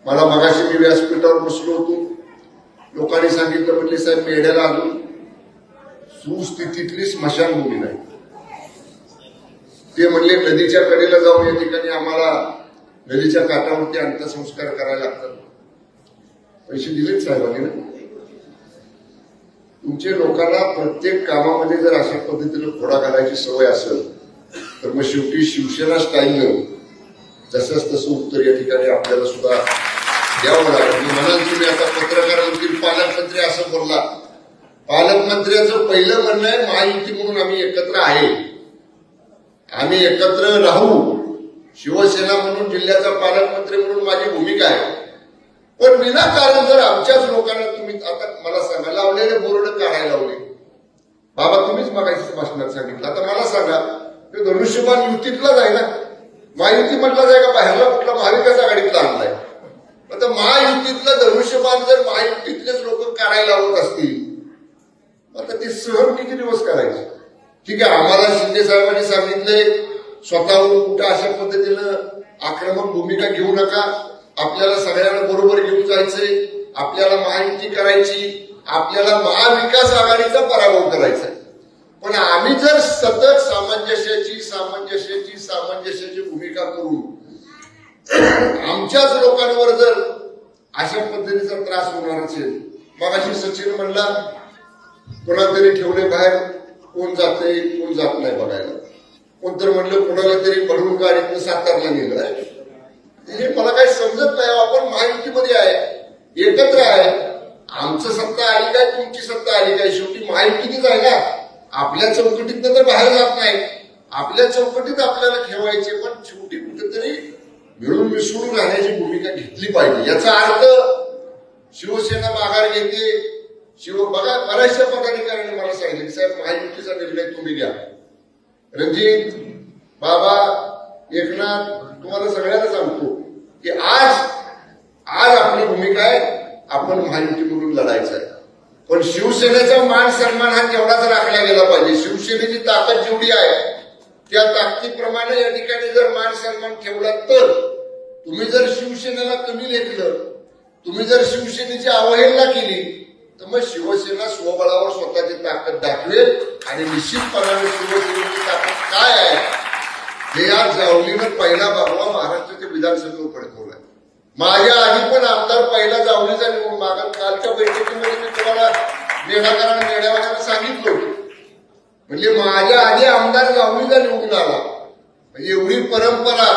मला मगाशी मी व्यासपीठावर बसलो होतो, लोकांनी सांगितलं म्हणले साहेब मेढ्याला अजून सुस्थितीतली स्मशानभूमी नाही. ते म्हणले नदीच्या कडेला जाऊन या ठिकाणी आम्हाला नदीच्या काठावरती अंत्यसंस्कार करायला लागतात. पैसे दिलेच साहेबांनी ना. तुमच्या लोकांना प्रत्येक कामामध्ये जर अशा पद्धतीनं खोडा घालायची सवय असेल तर मग शेवटी शिवसेना स्टाईलनं जसंच तसं उत्तर या ठिकाणी आपल्याला सुद्धा द्यावं लागेल. मी म्हणाल तुम्ही आता पत्रकार वकील पालकमंत्री असं बोलला. पालकमंत्र्याचं पहिलं म्हणणं आहे महायुती म्हणून आम्ही एकत्र आहे, आम्ही एकत्र राहू. शिवसेना म्हणून जिल्ह्याचा पालकमंत्री म्हणून माझी भूमिका आहे. पण विनाकारण जर आमच्याच लोकांना तुम्ही आता मला सांगा लावलेले बोर्ड काढायला लावले. बाबा तुम्हीच मगाशी भाषणात सांगितलं. आता मला सांगा ते धनुष्यबाण युतीतलाच आहे ना, महायुती म्हटलं जाय का बाहेरला कुठला महाविकास आघाडीतला आणलाय. आता महायुतीतलं धनुष्यबाण जर महायुतीतलेच लोक काढायला लावत असतील आता ते सहन किती दिवस करायचे. ठीक आहे, आम्हाला शिंदे साहेबांनी सांगितलंय स्वतःहून कुठं अशा पद्धतीनं आक्रमक भूमिका घेऊ नका, आपल्याला सगळ्यांना बरोबर घेऊन जायचंय, आपल्याला महायुती करायची, आपल्याला महाविकास आघाडीचा पराभव करायचा. पण आम्ही जर सतत सामंजस्याची भूमिका करून आमच्याच लोकांवर जर अशा पद्धतीचा त्रास होणार असेल. मगाशी सचिन म्हणला कोणाला तरी ठेवले बाहेर, कोण जाते कोण जात नाही बघायला. कोणतर म्हणलं कोणाला तरी भरून गाडीतनं सातारला नेलं. हे मला काही समजत नाही. आपण महायुतीमध्ये आहे, एकत्र आहे. आमचं सत्ता आली काय तुमची सत्ता आली काय, शेवटी महायुतीच आहे ना. आपल्या चौकटीतनं तर बाहेर जात नाही, आपल्या चौकटीत आपल्याला ठेवायचे. पण शेवटी कुठेतरी मिळून मिसळून राहण्याची भूमिका घेतली पाहिजे. याचा अर्थ शिवसेना माघार घेते. बघा बऱ्याचशा पदाधिकाऱ्यांनी मला सांगितलं की साहेब महायुतीचा निर्णय तुम्ही घ्या. रणजित बाबा एकनाथ तुम्हाला सगळ्यांना सांगतो की आज आपली भूमिका आहे आपण महायुती म्हणून लढायचं आहे. पण शिवसेनेचा मान सन्मान हा तेवढाच राखला गेला पाहिजे. शिवसेनेची ताकद जेवढी आहे त्या ताकदीप्रमाणे या ठिकाणी जर मान सन्मान ठेवला तर तुम्ही जर शिवसेनेला कमी लेखलं, तुम्ही जर शिवसेनेची अवहेलना केली तर मग शिवसेना स्वबळावर स्वतःची ताकद दाखवेल आणि निश्चितपणाने शिवसेनेची ताकद काय आहे हे या जावलीनं पहिला बाबा महाराष्ट्राच्या विधानसभेवर फडकवलाय. माझ्या आधी पण आमदार पहिला जावलीचा निवडून मागत कालच्या बैठकीमध्ये मी तुम्हाला मेढ्यावाल्यानं सांगितलं होतं. म्हणजे माझ्या आधी आमदार जावलीचा निवडून आला. म्हणजे एवढी परंपरा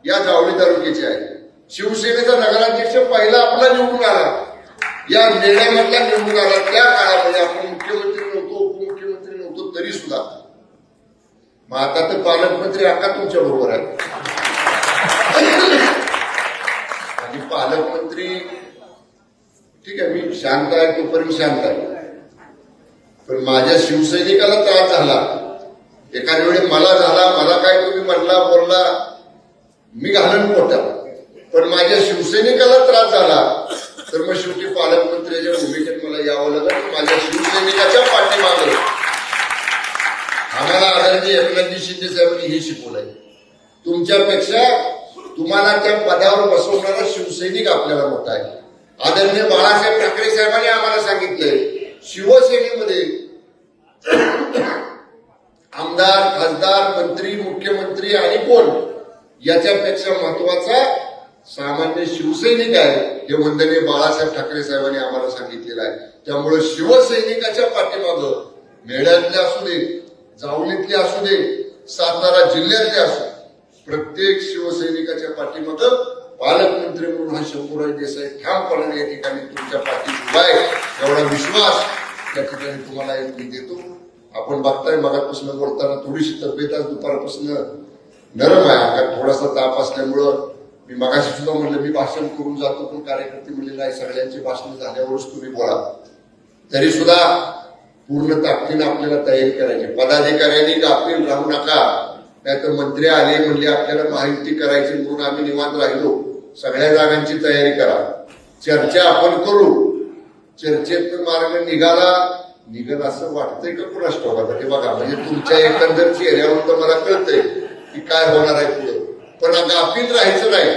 या जावली तालुक्याची आहे. शिवसेनेचा नगराध्यक्ष पहिला आपला निवडून आला, या मेढ्यामधला निवडून आला. त्या काळामध्ये आपण मुख्यमंत्री नव्हतो, उपमुख्यमंत्री नव्हतो तरी सुद्धा. मग आता तर पालकमंत्री अक्का तुमच्या बरोबर आहे. आणि पालकमंत्री ठीक आहे, मी शांत आहे तोपर्यंत शांत आहे. पण माझ्या शिवसैनिकाला त्रास झाला एखाद्या वेळी, मला झाला, मला काय तुम्ही म्हणला बोलला मी घालन पोटात. पण माझ्या शिवसैनिकाला त्रास झाला तर मग शेवटी पालकमंत्र्याच्या भूमिकेत मला यावं लागलं. माझ्या शिवसैनिकाच्या पाठीमागे आम्हाला आदरणीय एकनाथजी शिंदे साहेबांनी हे शिकवलंय. तुमच्यापेक्षा तुम्हाला त्या पदावर बसवणारा शिवसैनिक आपल्याला मोठा आहे. आदरणीय बाळासाहेब ठाकरे साहेबांनी आम्हाला सांगितलंय शिवसेनेमध्ये आमदार, खासदार, मंत्री, मुख्यमंत्री आणि कोण याच्यापेक्षा महत्वाचा सामान्य शिवसैनिक आहे. हे वंदनीय बाळासाहेब ठाकरे साहेबांनी आम्हाला सांगितलेलं आहे. त्यामुळे शिवसैनिकाच्या पाठीमागं मेढ्यातले असू दे, जावलीतले असू दे, सातारा जिल्ह्यातले असू, प्रत्येक शिवसैनिकाच्या पाठीमागं पालकमंत्री म्हणून हा शंभूराज देसाई ठामपणाने या ठिकाणी तुमच्या पाठीशी उभा आहे. एवढा विश्वास त्या ठिकाणी तुम्हाला मी देतो. आपण बघताय मगापासून बोलताना थोडीशी तब्येत आज दुपारपासून नरम आहे. अंगात थोडासा ताप असल्यामुळं मी मगाशी सुद्धा म्हणलं मी भाषण करून जातो, पण कार्यकर्ते म्हणले नाही सगळ्यांची भाषण झाल्यावरच तुम्ही बोला. तरी सुद्धा पूर्ण ताकदीनं आपल्याला तयारी करायची. पदाधिकाऱ्यांनी गाफील राहू नका. नाहीतर मंत्री आले म्हणले आपल्याला महायुती करायची म्हणून आम्ही निवांत राहिलो. सगळ्या जागांची तयारी करा, चर्चा आपण करू. चर्चेत मार्ग निघाल असं वाटतंय का कुणास ठाऊक. हे बघा म्हणजे तुमच्या एकंदर चेहऱ्यावरून तर मला कळतंय की काय होणार आहे पुढे. पण गाफील राहायचं नाही.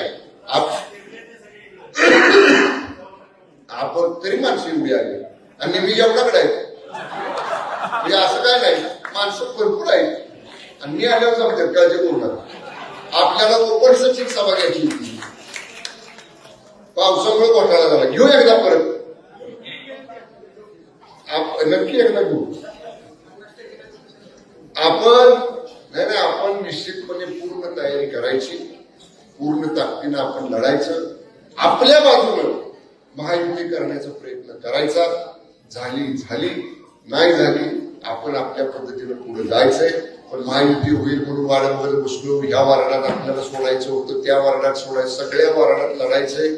आपण तरी माणसं एवढी आली आणि मी एवढ्याकडे आहे म्हणजे असं काय नाही, माणसं भरपूर आहेत आणि मी आल्यावर जमतात काळजी करू नका. आपल्याला ओपन सचिव सभा घ्यायची होती, पावसामुळे घोटाळा झाला. घेऊ एकदा परत, नक्की एकदा घेऊ आपण. नाही आपण निश्चितपणे पूर्ण तयारी करायची, पूर्ण ताकदीनं आपण लढायचं, आपल्या बाजूनं महायुती करण्याचा प्रयत्न करायचा. झाली नाही झाली आपण आपल्या पद्धतीनं पुढे जायचंय. पण महायुती होईल म्हणून वारंवार बसलो, ह्या वार्डात आपल्याला सोडायचं होतं, त्या वार्डात सोडायचं, सगळ्या वार्डात लढायचंय.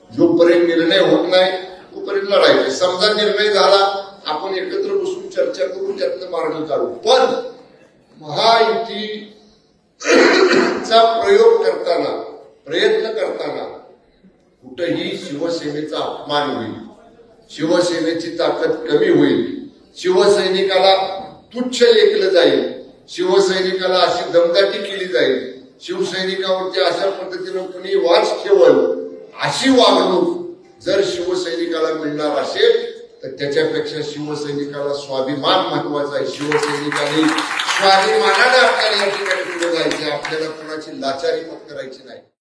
जोपर्यंत निर्णय होत नाही तोपर्यंत लढायचंय. समजा निर्णय झाला आपण एकत्र बसून चर्चा करून त्यातनं मार्ग काढू. पण महायुतीचा प्रयत्न करताना कुठेही शिवसेनेचा अपमान होईल, शिवसेनेची ताकद कमी होईल, शिवसैनिकाला तुच्छ लेखलं जाईल, शिवसैनिकाला अशी दमदाटी केली जाईल, शिवसैनिकावरती अशा पद्धतीनं कुणी वाच ठेवल, अशी वागणूक जर शिवसैनिकाला मिळणार असेल तर त्याच्यापेक्षा शिवसैनिकाला स्वाभिमान महत्वाचा आहे. शिवसैनिकांनी स्वाभिमानाने आपल्याला या ठिकाणी पुढे जायचे, आपल्याला कोणाची लाचारी करायची नाही.